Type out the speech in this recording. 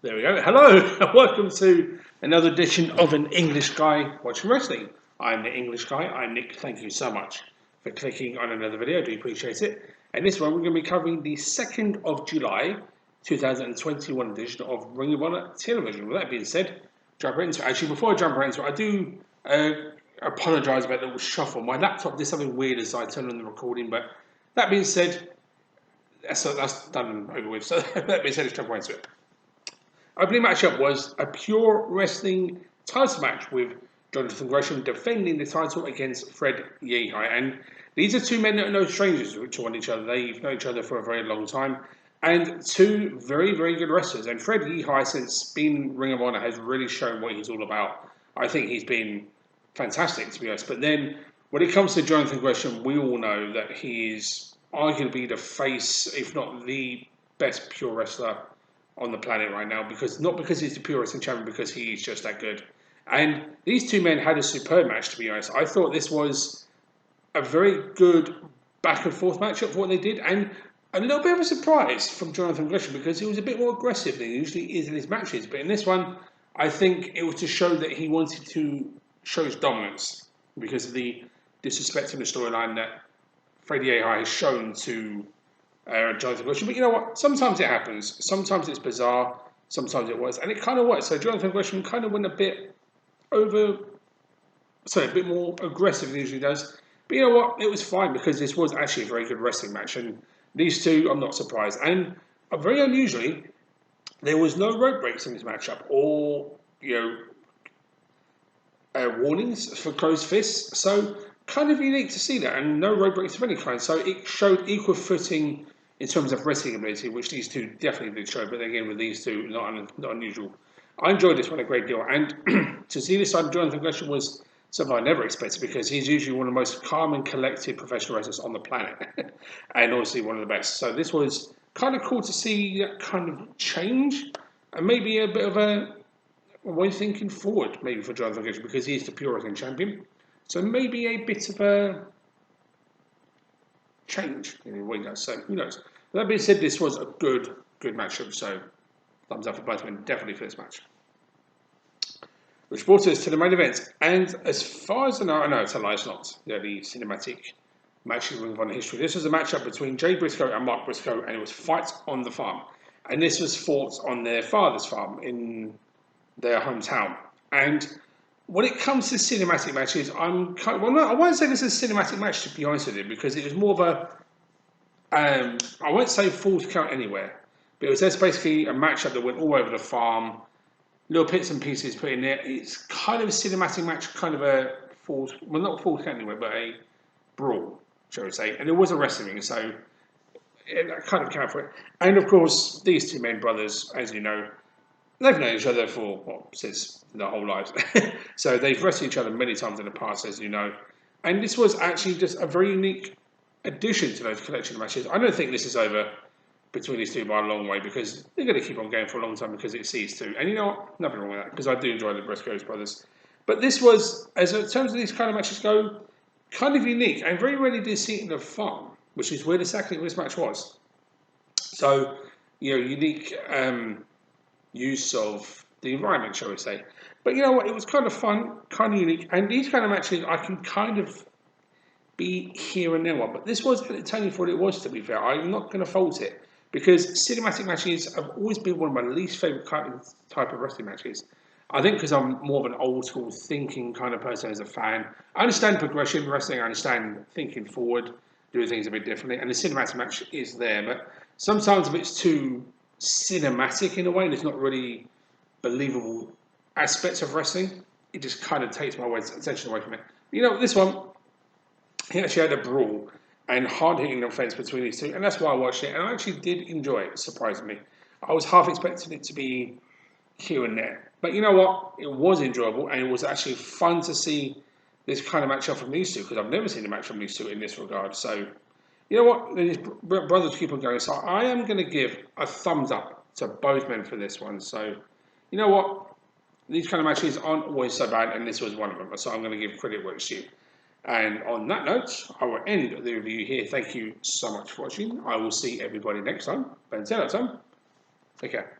There we go. Hello, and welcome to another edition of An English Guy Watching Wrestling. I'm the English Guy. I'm Nick. Thank you so much for clicking on another video. I do appreciate it. And this one, we're going to be covering the 2nd of July 2021 edition of Ring of Honor Television. With that being said, jump right into it. Actually, before I jump right into it, I do apologise about the little shuffle. My laptop did something weird as I turned on the recording, but that being said, that's done and over with. So that being said, let's jump right into it. Opening matchup was a pure wrestling title match with Jonathan Gresham defending the title against Fred Yehi. And these are two men that are no strangers to one each other. They've known each other for a very long time. And two very, very good wrestlers. And Fred Yehi, since being Ring of Honor, has really shown what he's all about. I think he's been fantastic, to be honest. But then, when it comes to Jonathan Gresham, we all know that he is arguably the face, if not the best pure wrestler on the planet right now, not because he's the pure wrestling champion, because he's just that good. And these two men had a superb match, to be honest. I thought this was a very good back and forth matchup for what they did, and a little bit of a surprise from Jonathan Gresham because he was a bit more aggressive than he usually is in his matches. But in this one, I think it was to show that he wanted to show his dominance because of the disrespect in the storyline that Freddie Yehi has shown to Jonathan Gresham. But you know what? Sometimes it happens. Sometimes it's bizarre. Sometimes it works. And it kind of works. So Jonathan Gresham kind of went a bit a bit more aggressive than he usually does. But you know what? It was fine because this was actually a very good wrestling match. And these two, I'm not surprised. And very unusually, there was no rope breaks in this matchup or, warnings for closed fists. So kind of unique to see that. And no rope breaks of any kind. So it showed equal footing in terms of wrestling ability, which these two definitely did show, but again, with these two, not unusual. I enjoyed this one a great deal, and to see this side of Jonathan Gresham was something I never expected, because he's usually one of the most calm and collected professional wrestlers on the planet, and obviously one of the best. So this was kind of cool to see that kind of change, and maybe a bit of a way thinking forward, maybe for Jonathan Gresham, because he's the pure wrestling champion. So maybe a bit of a change in the way he does. So who knows? That being said, this was a good matchup. So thumbs up for both men, definitely for this match. Which brought us to the main event. And as far as I know, it's a lie, it's not the cinematic match in Ring of Honor history. This was a matchup between Jay Briscoe and Mark Briscoe, and it was Fight on the Farm. And this was fought on their father's farm in their hometown. And when it comes to cinematic matches, I won't say this is a cinematic match, to be honest with you, because it was more of a, I won't say full count anywhere, but it was just basically a matchup that went all over the farm, little bits and pieces put in there. It's kind of a cinematic match, kind of a not full count anywhere, but a brawl, shall we say. And it was a wrestling ring, so it kind of counted for it. And of course, these two main brothers, as you know, they've known each other for, since their whole lives. So they've wrestled each other many times in the past, as you know. And this was actually just a very unique addition to those collection of matches. I don't think this is over between these two by a long way, because they're going to keep on going for a long time because it sees too. And you know what? Nothing wrong with that, because I do enjoy the Briscoe brothers. But this was, as in terms of these kind of matches go, kind of unique. And very rarely did see it in the farm, which is where exactly this match was. So, unique use of the environment, shall we say. But you know what, it was kind of fun, kind of unique, and these kind of matches I can kind of be here and there. But this was entertaining for what it was, to be fair. I'm not going to fault it, because cinematic matches have always been one of my least favourite type of wrestling matches. I think because I'm more of an old school thinking kind of person as a fan. I understand progression wrestling, I understand thinking forward, doing things a bit differently, and the cinematic match is there, but sometimes if it's too cinematic in a way and it's not really believable aspects of wrestling, it just kind of takes my attention away from it. This one, he actually had a brawl and hard-hitting offense between these two, and that's why I watched it, and I actually did enjoy it, surprisingly. I was half expecting it to be here and there, but you know what, it was enjoyable, and it was actually fun to see this kind of matchup from these two, because I've never seen a match from these two in this regard. So you know what, these brothers keep on going, so I am going to give a thumbs up to both men for this one. So you know what, these kind of matches aren't always so bad, and this was one of them, so I'm going to give credit where it's due. And on that note, I will end the review here. Thank you so much for watching. I will see everybody next time. But until that time, take care.